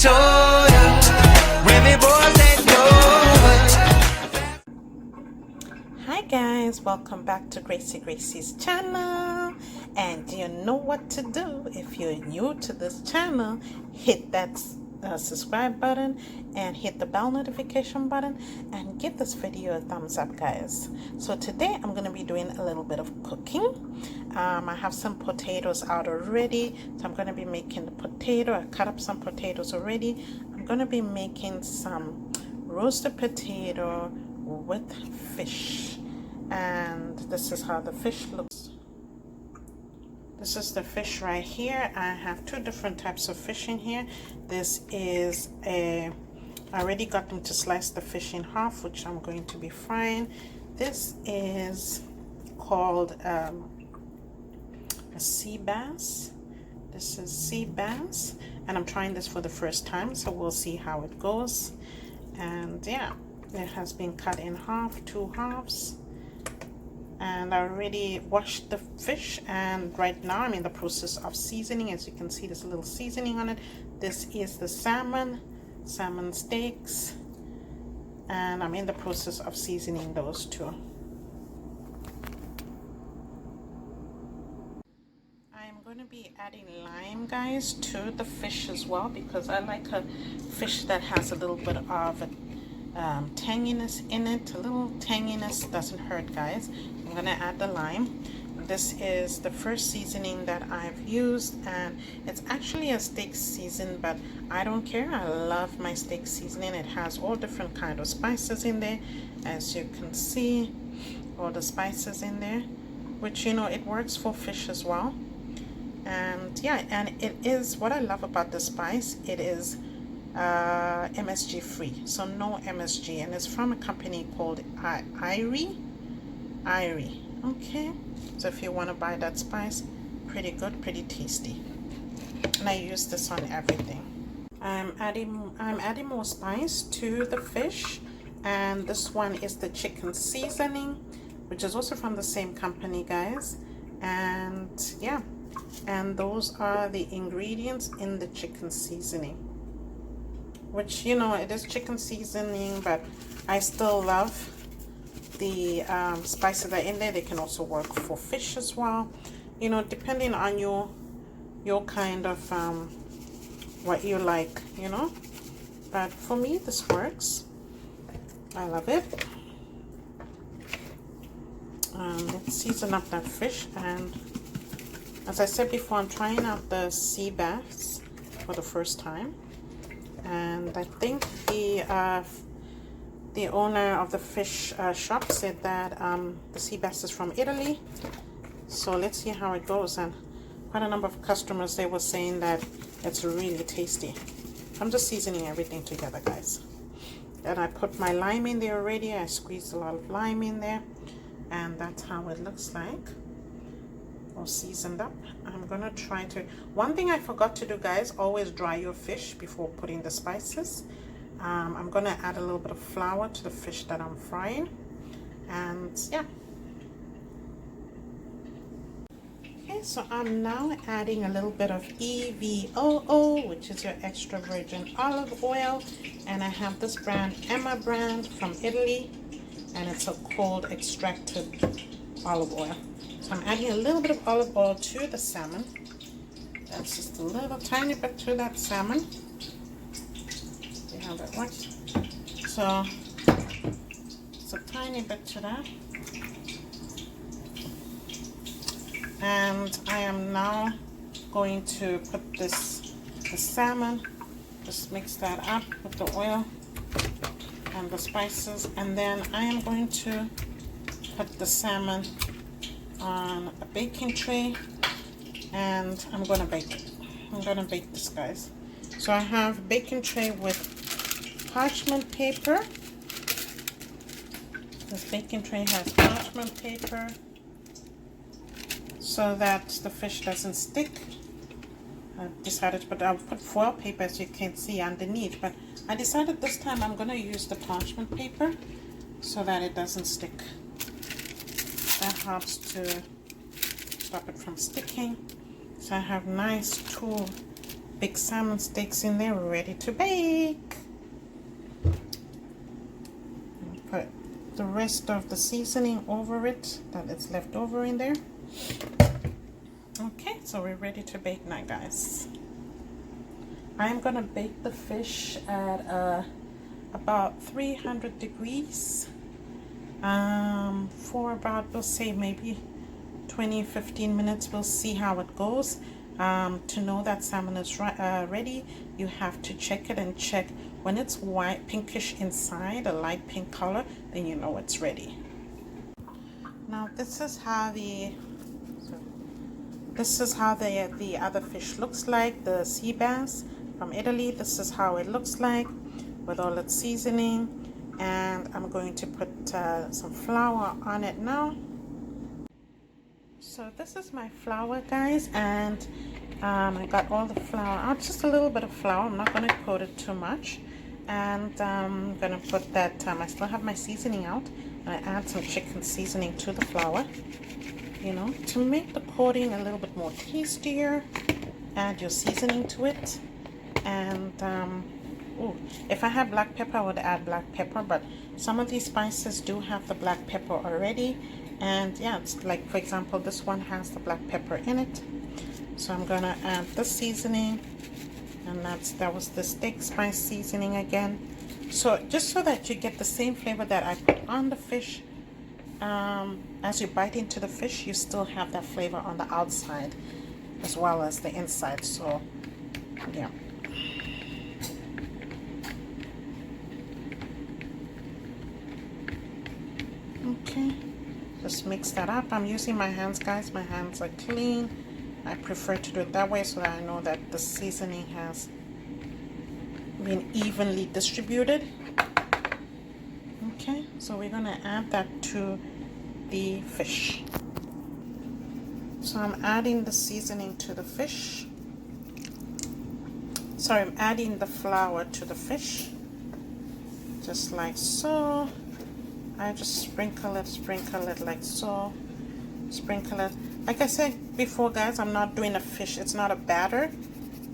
soda. When the boys that know. Hi guys, welcome back to Gracie's channel. And you know what to do. If you're new to this channel, hit that subscribe button and hit the bell notification button and give this video a thumbs up, guys. So today I'm going to be doing a little bit of cooking. I have some potatoes out already, so I'm going to be making the potato. I cut up some potatoes already. I'm going to be making some roasted potato with fish, and this is how the fish looks. This is the fish right here. I have two different types of fish in here. This is I already got them to slice the fish in half, which I'm going to be frying. This is called a sea bass. This is sea bass, and I'm trying this for the first time, so we'll see how it goes. And yeah, it has been cut in half, two halves. And I already washed the fish, and right now I'm in the process of seasoning. As you can see, there's a little seasoning on it. This is the salmon steaks, and I'm in the process of seasoning those two. I'm going to be adding lime, guys, to the fish as well, because I like a fish that has a little bit of tanginess in it. A little tanginess doesn't hurt, guys. I'm gonna add the lime. This is the first seasoning that I've used, and it's actually a steak season, but I don't care. I love my steak seasoning. It has all different kind of spices in there, as you can see, all the spices in there, which, you know, it works for fish as well. And yeah, and it is, what I love about the spice, it is MSG free, so no MSG, and it's from a company called Irie. Okay, so if you want to buy that spice, pretty good, pretty tasty, and I use this on everything. I'm adding more spice to the fish, and this one is the chicken seasoning, which is also from the same company, guys. And yeah, and those are the ingredients in the chicken seasoning, which, you know, it is chicken seasoning, but I still love the spices that are in there. They can also work for fish as well, you know, depending on your kind of what you like, you know. But for me, this works. I love it. Let's season up that fish, and as I said before, I'm trying out the sea bass for the first time. And I think the owner of the fish shop said that the sea bass is from Italy. So let's see how it goes. And quite a number of customers, they were saying that it's really tasty. I'm just seasoning everything together, guys. And I put my lime in there already. I squeezed a lot of lime in there, and that's how it looks like, all seasoned up. I'm gonna try to, one thing I forgot to do, guys, always dry your fish before putting the spices. I'm gonna add a little bit of flour to the fish that I'm frying, and yeah. Okay, so I'm now adding a little bit of EVOO, which is your extra virgin olive oil, and I have this brand, Emma brand from Italy, and it's a cold extracted olive oil. So I'm adding a little bit of olive oil to the salmon. That's just a little tiny bit to that salmon. See how that works? So it's a tiny bit to that. And I am now going to put the salmon, just mix that up with the oil and the spices, and then I am going to put the salmon on a baking tray, and I'm gonna bake it. I'm gonna bake this, guys. So I have a baking tray with parchment paper. This baking tray has parchment paper so that the fish doesn't stick. I decided to put, I'll put foil paper, as you can see, underneath, but I decided this time I'm gonna use the parchment paper so that it doesn't stick. That helps to stop it from sticking. So I have nice two big salmon steaks in there, ready to bake. Put the rest of the seasoning over it that is left over in there. Okay, so we're ready to bake now, guys. I'm gonna bake the fish at about 300 degrees for about, we'll say maybe 20-15 minutes. We'll see how it goes. To know that salmon is ready, you have to check it and check when it's white, pinkish inside, a light pink color, then you know it's ready. Now this is how the other fish looks like, the sea bass from Italy. This is how it looks like with all its seasoning, and I'm going to put some flour on it now. So this is my flour, guys, and I got all the flour out, just a little bit of flour. I'm not going to coat it too much, and I'm going to put that, I still have my seasoning out, and I add some chicken seasoning to the flour, you know, to make the coating a little bit more tastier. Add your seasoning to it, and if I had black pepper, I would add black pepper, but some of these spices do have the black pepper already. And yeah, it's like, for example, this one has the black pepper in it. So I'm gonna add the seasoning, and that was the steak spice seasoning again. So just so that you get the same flavor that I put on the fish, as you bite into the fish, you still have that flavor on the outside as well as the inside. So yeah. Okay. Just mix that up. I'm using my hands, guys. My hands are clean. I prefer to do it that way so that I know that the seasoning has been evenly distributed. Okay, so we're gonna add that to the fish. So I'm adding the seasoning to the fish. Sorry, I'm adding the flour to the fish. Just like so. I just sprinkle it like so. Sprinkle it. Like I said before, guys, I'm not doing a fish. It's not a batter.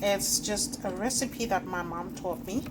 It's just a recipe that my mom taught me.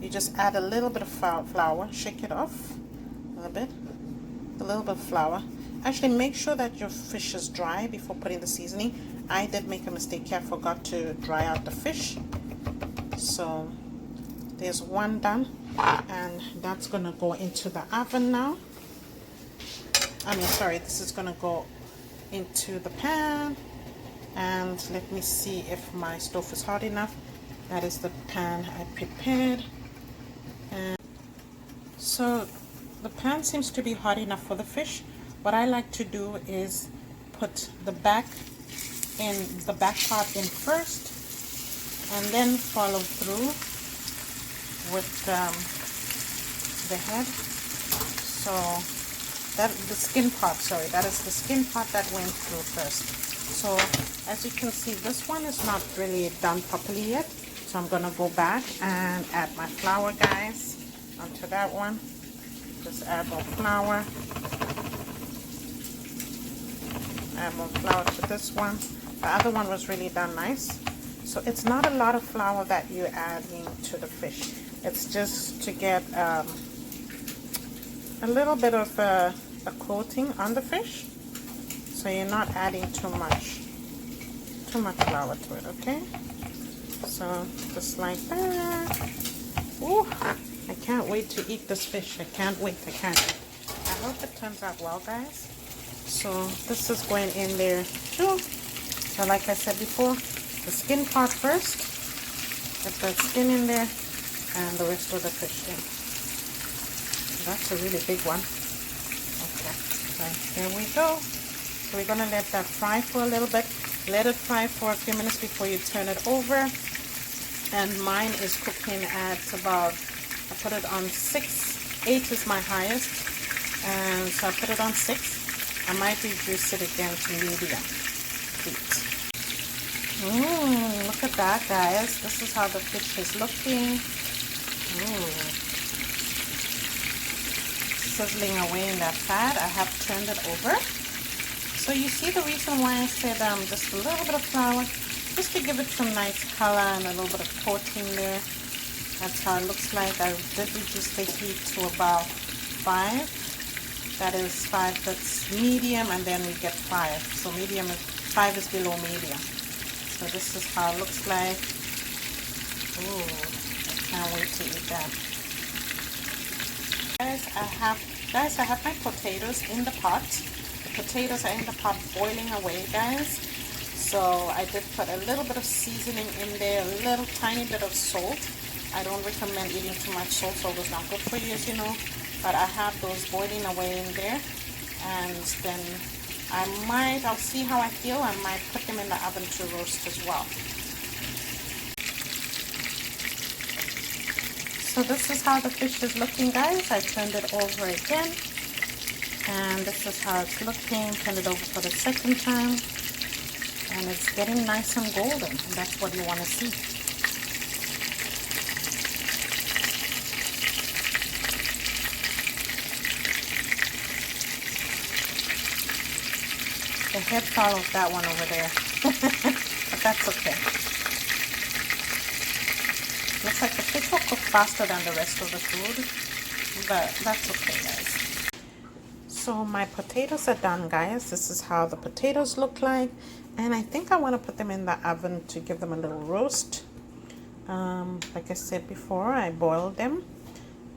You just add a little bit of flour, shake it off a little bit of flour. Actually, make sure that your fish is dry before putting the seasoning. I did make a mistake here. I forgot to dry out the fish. So there's one done, and that's gonna go into the oven now. This is gonna go into the pan, and let me see if my stove is hot enough. That is the pan I prepared, and so the pan seems to be hot enough for the fish. What I like to do is put the back part in first, and then follow through with the head. So that the skin part, that is the skin part that went through first. So as you can see, this one is not really done properly yet, so I'm gonna go back and add my flour, guys, onto that one. Just add more flour. Add more flour to this one. The other one was really done nice. So it's not a lot of flour that you're adding to the fish. It's just to get a little bit of a coating on the fish. So you're not adding too much flour to it, okay? So just like that. Ooh, I can't wait to eat this fish. I can't wait. I hope it turns out well, guys. So this is going in there too. So like I said before, the skin part first. Get the skin in there and the rest of the fish in. That's a really big one. Okay, so here we go. So we're gonna let that fry for a little bit. Let it fry for a few minutes before you turn it over. And mine is cooking at about, I put it on 6. 8 is my highest. And so I put it on 6. I might reduce it again to medium heat. Look at that, guys. This is how the fish is looking. Sizzling away in that fat. I have turned it over. So you see the reason why I said just a little bit of flour, just to give it some nice color and a little bit of protein there. That's how it looks like. I did reduce the heat to about 5. That is 5 that's medium, and then we get 5. So medium is 5 is below medium. So this is how it looks like. Ooh, I can't wait to eat that. Guys, I have my potatoes in the pot. The potatoes are in the pot boiling away, guys. So I did put a little bit of seasoning in there, a little tiny bit of salt. I don't recommend eating too much salt, so it's not good for you, as you know. But I have those boiling away in there, and then I'll see how I feel. I might put them in the oven to roast as well. So this is how the fish is looking, guys. I turned it over again, and this is how it's looking. Turned it over for the second time, and it's getting nice and golden, and that's what you want to see. The head follows that one over there, but that's okay. Looks like the fish will cook faster than the rest of the food, but that's okay, guys. So my potatoes are done, guys. This is how the potatoes look like, and I think I want to put them in the oven to give them a little roast. Like I said before, I boiled them,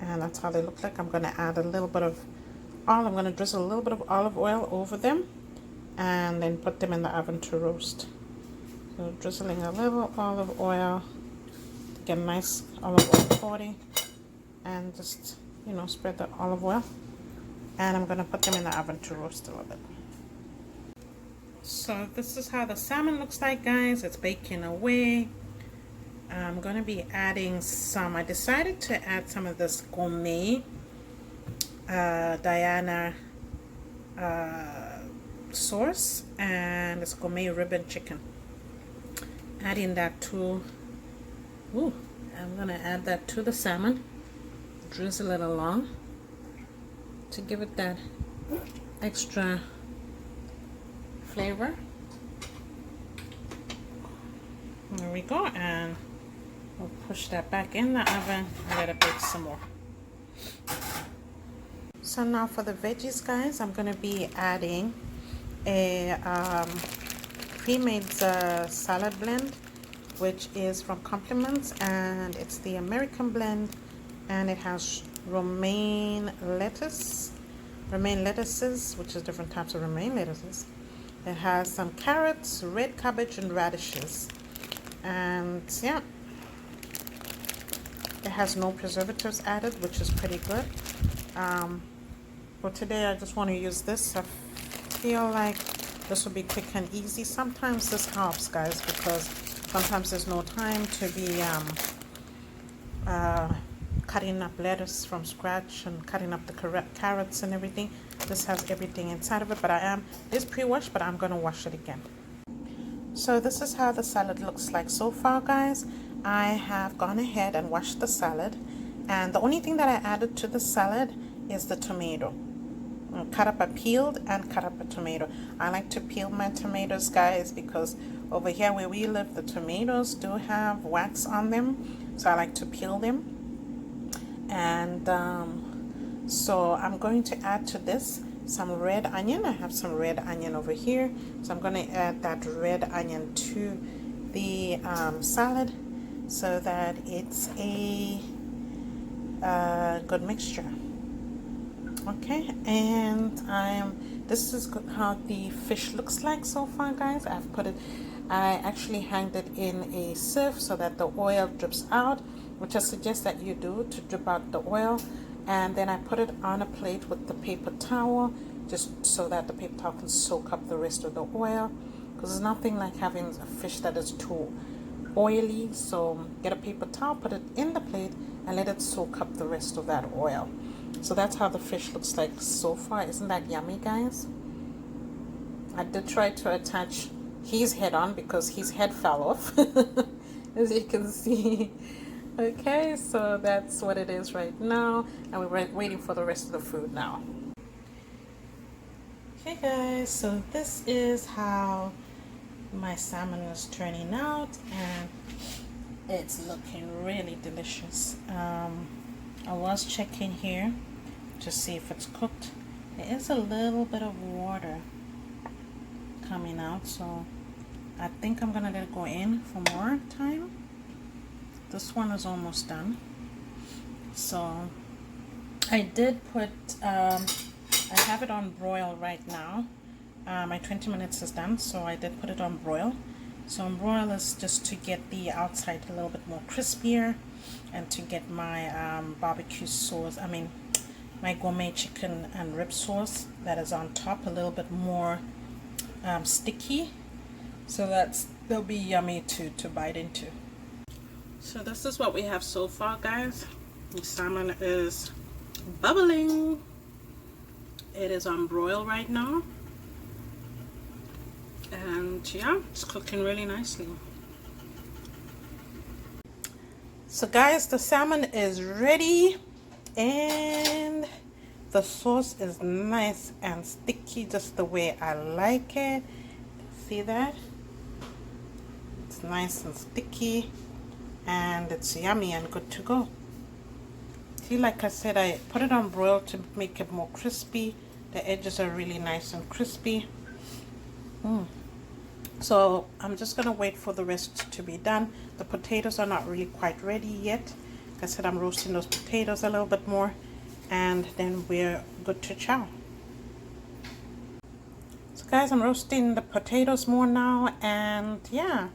and that's how they look like. I'm going to add a little bit of olive. I'm going to drizzle a little bit of olive oil over them, and then put them in the oven to roast. So drizzling a little olive oil to get a nice olive oil coating, and just, you know, spread the olive oil, and I'm going to put them in the oven to roast a little bit. So this is how the salmon looks like, guys. It's baking away. I'm going to be adding some, I decided to add some of this gourmet Diana sauce, and it's gourmet ribbon chicken. Adding that to, I'm gonna add that to the salmon, drizzle it along to give it that extra flavor. There we go, and we'll push that back in the oven and let it bake some more. So now for the veggies, guys, I'm gonna be adding a pre-made salad blend, which is from Compliments, and it's the American blend, and it has romaine lettuces, which is different types of romaine lettuces. It has some carrots, red cabbage, and radishes, and yeah, it has no preservatives added, which is pretty good. For today, I just want to use this. I feel like this will be quick and easy. Sometimes this helps, guys, because sometimes there's no time to be cutting up lettuce from scratch and cutting up the carrots and everything. This has everything inside of it, but it's pre-washed, but I'm going to wash it again. So this is how the salad looks like so far, guys. I have gone ahead and washed the salad, and the only thing that I added to the salad is the tomato. Peeled and cut up a tomato. I like to peel my tomatoes, guys, because over here where we live, the tomatoes do have wax on them, so I like to peel them. And so I'm going to add to this some red onion. I have some red onion over here, so I'm going to add that red onion to the salad so that it's a good mixture. Okay, and this is how the fish looks like so far, guys. I actually hanged it in a sieve so that the oil drips out, which I suggest that you do, to drip out the oil. And then I put it on a plate with the paper towel, just so that the paper towel can soak up the rest of the oil, because there's nothing like having a fish that is too oily. So get a paper towel, put it in the plate, and let it soak up the rest of that oil. So that's how the fish looks like so far. Isn't that yummy, guys? I did try to attach his head on because his head fell off, as you can see. Okay, so that's what it is right now, and we're waiting for the rest of the food now. Okay, guys, so this is how my salmon is turning out, and it's looking really delicious. I was checking here to see if it's cooked. There is a little bit of water coming out, so I think I'm gonna let it go in for more time. This one is almost done. So I did put I have it on broil right now. My 20 minutes is done, so I did put it on broil. So on broil is just to get the outside a little bit more crispier, and to get my barbecue sauce, my gourmet chicken and rib sauce that is on top a little bit more sticky, so they'll be yummy to bite into. So this is what we have so far, guys. The salmon is bubbling. It is on broil right now, and yeah, it's cooking really nicely. So guys, the salmon is ready, and the sauce is nice and sticky, just the way I like it. See that? It's nice and sticky, and it's yummy and good to go. See, like I said, I put it on broil to make it more crispy. The edges are really nice and crispy. So I'm just gonna wait for the rest to be done. The potatoes are not really quite ready yet. Like I said, I'm roasting those potatoes a little bit more, and then we're good to chow. So guys, I'm roasting the potatoes more now, and yeah,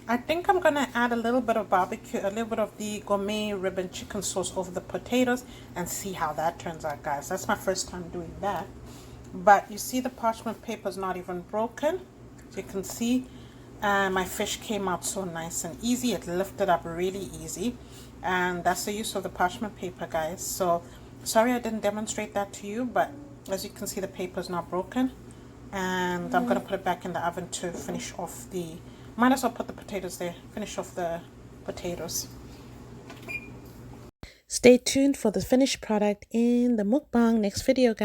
I think I'm gonna add a little bit of barbecue, a little bit of the gourmet ribbon chicken sauce over the potatoes, and see how that turns out, guys. That's my first time doing that. But you see, the parchment paper is not even broken. As you can see, my fish came out so nice and easy. It lifted up really easy, and that's the use of the parchment paper, guys. So sorry I didn't demonstrate that to you, but as you can see, the paper is not broken, and I'm gonna put it back in the oven to finish off the, might as well put the potatoes there, finish off the potatoes. Stay tuned for the finished product in the mukbang next video, guys.